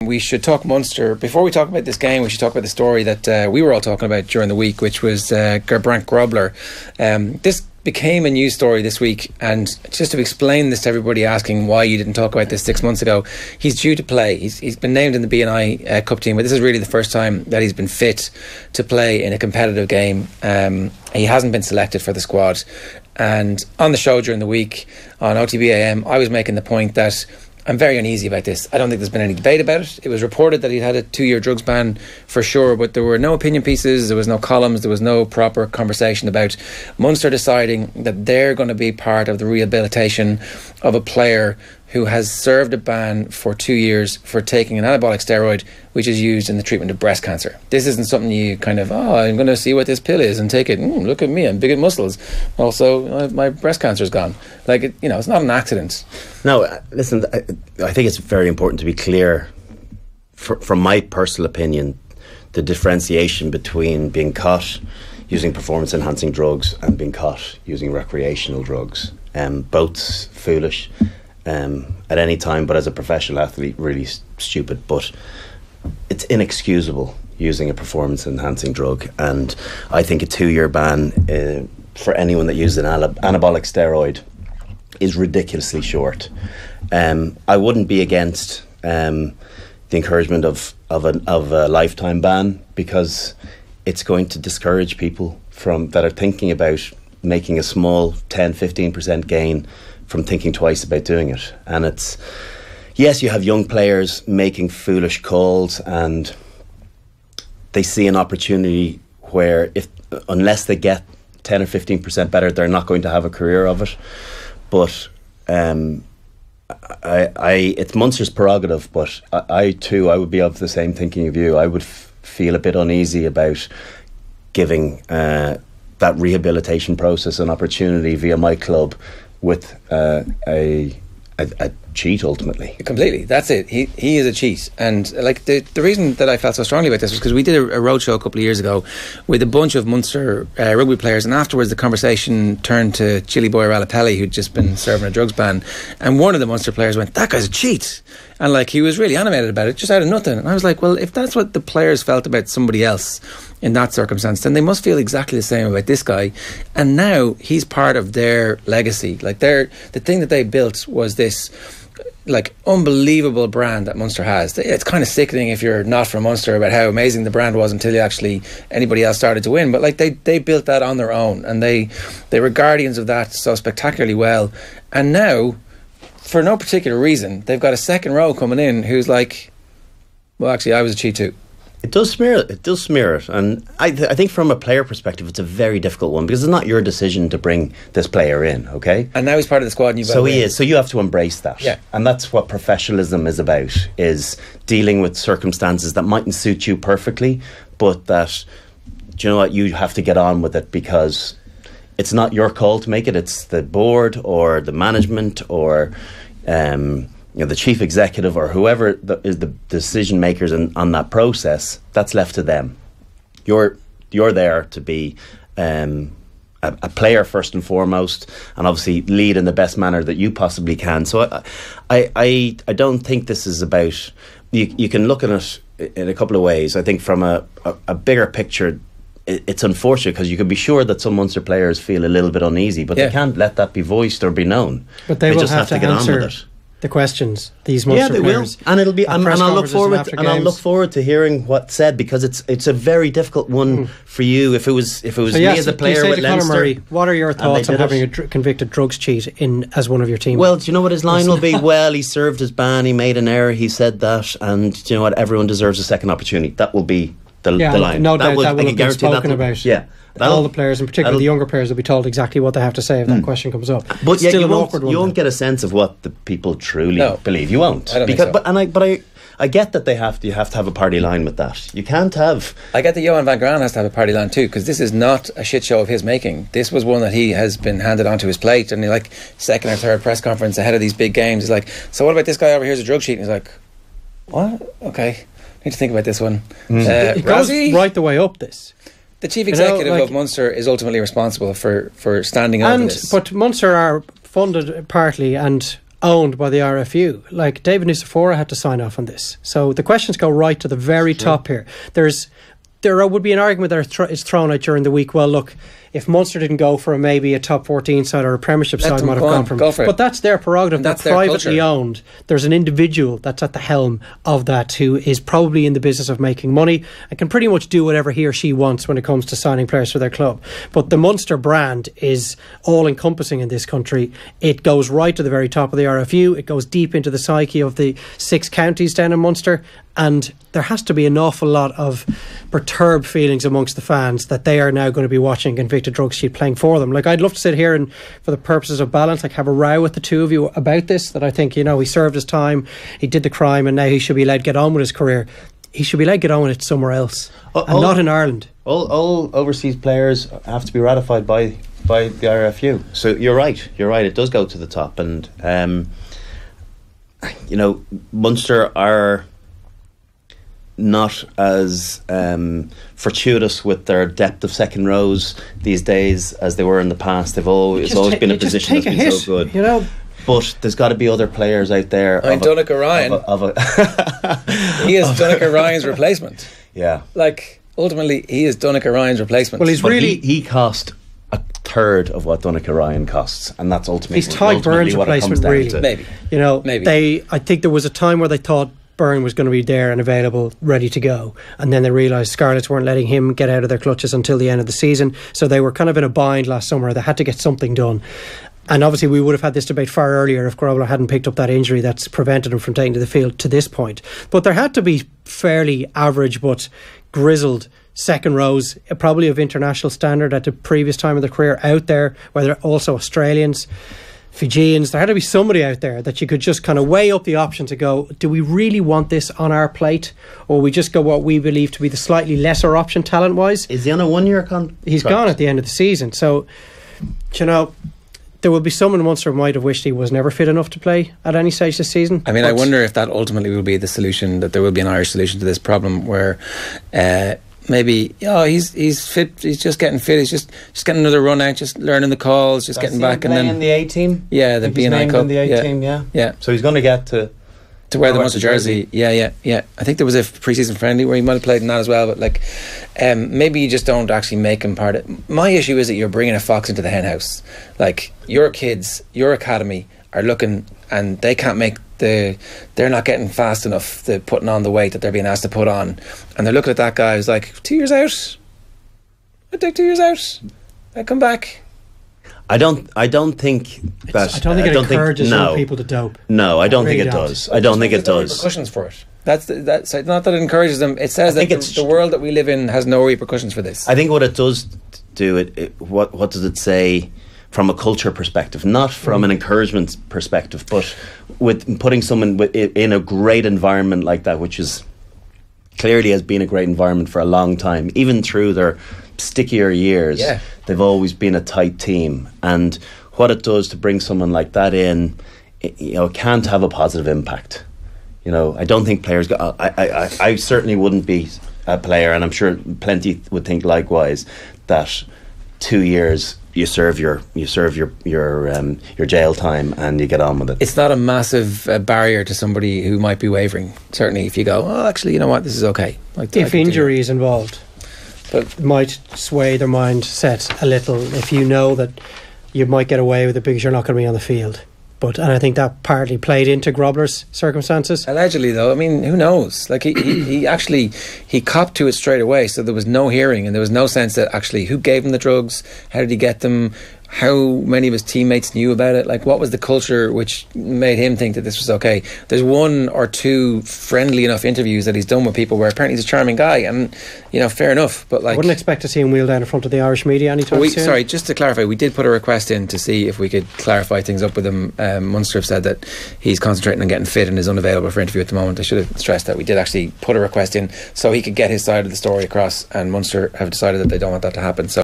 we should talk Munster. Before we talk about this game, we should talk about the story that we were all talking about during the week, which was Gerbrandt Grobler. This became a news story this week, and just to explain this to everybody asking why you didn't talk about this 6 months ago, he's due to play. He's been named in the BNI Cup team, but this is really the first time that he's been fit to play in a competitive game. He hasn't been selected for the squad, and on the show during the week on OTBAM, I was making the point that I'm very uneasy about this. I don't think there's been any debate about it. It was reported that he'd had a 2-year drugs ban for sure, but there were no opinion pieces, there was no columns, there was no proper conversation about Munster deciding that they're going to be part of the rehabilitation of a player who has served a ban for 2 years for taking an anabolic steroid which is used in the treatment of breast cancer. This isn't something you kind of, I'm going to see what this pill is and take it. Look at me, I'm big in muscles. Also, my breast cancer's gone. It's not an accident. No, listen, I think it's very important to be clear, from my personal opinion, the differentiation between being caught using performance-enhancing drugs and being caught using recreational drugs. Both foolish at any time, but as a professional athlete, really stupid. But it's inexcusable using a performance-enhancing drug, and I think a 2-year ban for anyone that uses an anabolic steroid is ridiculously short. I wouldn't be against the encouragement of a lifetime ban, because it's going to discourage people that are thinking about making a small 10-15% gain from thinking twice about doing it. And yes, you have young players making foolish calls, and they see an opportunity where unless they get 10 or 15% better, they're not going to have a career of it. But it's Munster's prerogative, but I would be of the same thinking of you. I would feel a bit uneasy about giving that rehabilitation process an opportunity via my club with a cheat, ultimately. Completely, that's it. He is a cheat. And the reason that I felt so strongly about this was because we did a roadshow a couple of years ago with a bunch of Munster rugby players, and afterwards the conversation turned to Chili Boy Ralapelli, who'd just been serving a drugs ban, and one of the Munster players went, "That guy's a cheat," and he was really animated about it, just out of nothing. And I was like, well, if that's what the players felt about somebody else in that circumstance, then they must feel exactly the same about this guy. And now he's part of their legacy. The thing that they built was this unbelievable brand that Munster has. It's kind of sickening if you're not from Munster about how amazing the brand was until anybody else started to win. But they built that on their own, and they were guardians of that so spectacularly well. And now, for no particular reason, they've got a second row coming in who's like, well, actually, I was a cheat too. It does smear it. And I think from a player perspective, it's a very difficult one, because it's not your decision to bring this player in, okay? And now he's part of the squad, and he is. So you have to embrace that. Yeah. And that's what professionalism is about, is dealing with circumstances that mightn't suit you perfectly, but that, do you know what, you have to get on with it, because it's not your call to make it. It's the board or the management or the chief executive or whoever is the decision makers on that process. That's left to them. You're there to be a player first and foremost, and obviously lead in the best manner that you possibly can. So I don't think this is about. You can look at it in a couple of ways. I think from a bigger picture, it's unfortunate, because you can be sure that some Munster players feel a little bit uneasy, but they can't let that be voiced or be known. But they will just have to get on with it. The questions, these Munster players, and it'll be, and I'll look forward to hearing what's said, because it's a very difficult one for you. If it was me as a player with Leinster, Murray, what are your thoughts on having a convicted drugs cheat as one of your team? Well, do you know what his line will be? Well, he served his ban, he made an error, he said that, and do you know what? Everyone deserves a second opportunity. That will be the line. No doubt that will have been spoken about. Yeah. All the players, and particularly the younger players, will be told exactly what they have to say if that question comes up. But yeah, you won't get a sense of what the people truly believe. You won't. I don't think so. But I get that you have to have a party line with that. You can't have. I get that Johan van Graan has to have a party line too, because this is not a shit show of his making. This was one that he has been handed onto his plate, and he second or third press conference ahead of these big games. He's like, so what about this guy over here who's a drug cheat? And he's like, what? Okay, need to think about this one. It goes right the way up this. The chief executive of Munster is ultimately responsible for standing over this. But Munster are funded partly, and owned by the RFU. Like, David Nucifora had to sign off on this. So the questions go right to the very top here. There would be an argument that is thrown out during the week. Well, look, if Munster didn't go for maybe a top 14 side or a Premiership side, might have gone for it. But that's their prerogative. That's privately owned. There's an individual that's at the helm of that who is probably in the business of making money and can pretty much do whatever he or she wants when it comes to signing players for their club. But the Munster brand is all-encompassing in this country. It goes right to the very top of the RFU. It goes deep into the psyche of the 6 counties down in Munster. And there has to be an awful lot of perturbed feelings amongst the fans that they are now going to be watching a convicted drug sheet playing for them. Like, I'd love to sit here and, for the purposes of balance, like, have a row with the two of you about this, that I think, he served his time, he did the crime, and now he should be allowed to get on with his career. He should be allowed to get on with it somewhere else, and not in Ireland. All overseas players have to be ratified by the RFU. So you're right, it does go to the top. And, Munster are not as fortuitous with their depth of second rows these days as they were in the past. They've always been a position that's been so good. But there's got to be other players out there. Donegal Ryan. He is Donegal Ryan's replacement. Yeah. Like, ultimately, he is Donegal Ryan's replacement. Well, he cost a third of what Donegal Ryan costs, and that's ultimately he's Ty Burns' replacement, really. To. Maybe. I think there was a time where they thought Byrne was going to be there and available, ready to go, and then they realised Scarlets weren't letting him get out of their clutches until the end of the season, so they were kind of in a bind last summer. They had to get something done, and obviously we would have had this debate far earlier if Grobler hadn't picked up that injury that's prevented him from taking to the field to this point. But there had to be fairly average but grizzled second rows, probably of international standard at the previous time of their career, out there, whether also Australians, Fijians. There had to be somebody out there that you could just kind of weigh up the options and go, do we really want this on our plate, or we just go what we believe to be the slightly lesser option talent wise? Is he on a 1-year contract? He's gone at the end of the season, so there will be someone in Munster who might have wished he was never fit enough to play at any stage this season. I mean, I wonder if that ultimately will be the solution, that there will be an Irish solution to this problem where maybe he's fit, he's just getting fit, he's just getting another run out, just learning the calls, just getting back, and then in the A team. Yeah, the BNI Cup in the A team. Yeah. So he's going to get to wear the Munster jersey. Yeah. I think there was a pre-season friendly where he might have played in that as well, but like maybe you just don't actually make him part of. My issue is that you're bringing a fox into the hen house. Like, your kids, your academy are looking, and they can't make they're not getting fast enough, they're putting on the weight that they're being asked to put on, and they're looking at that guy who's like, 2 years out, I'd take 2 years out, I'd come back. I don't think that. I don't think it encourages young people to dope. No, I don't think it does. I don't think it does. Repercussions for it. That's not that it encourages them. It says that the world that we live in has no repercussions for this. I think what it does do, what does it say from a culture perspective, not from an encouragement perspective, but with putting someone in a great environment like that, which is clearly has been a great environment for a long time, even through their stickier years. Yeah. They've always been a tight team, and what it does to bring someone like that in, it can't have a positive impact. I don't think players I certainly wouldn't be a player, and I'm sure plenty would think likewise, that 2 years you serve your jail time and you get on with it. It's not a massive barrier to somebody who might be wavering. Certainly, if you go, actually, you know what, this is okay. If injury is involved, but might sway their mindset a little if you know that you might get away with it because you're not going to be on the field. And I think that partly played into Grobler's circumstances. Allegedly, though, I mean, who knows? Like, he actually copped to it straight away, so there was no hearing and there was no sense that actually who gave him the drugs, how did he get them, how many of his teammates knew about it, like what was the culture which made him think that this was okay. There's 1 or 2 friendly enough interviews that he's done with people where apparently he's a charming guy, and fair enough, but like, I wouldn't expect to see him wheel down in front of the Irish media anytime soon. Sorry, just to clarify, we did put a request in to see if we could clarify things up with him. Munster have said that he's concentrating on getting fit and is unavailable for interview at the moment. I should have stressed that we did actually put a request in so he could get his side of the story across, and Munster have decided that they don't want that to happen. So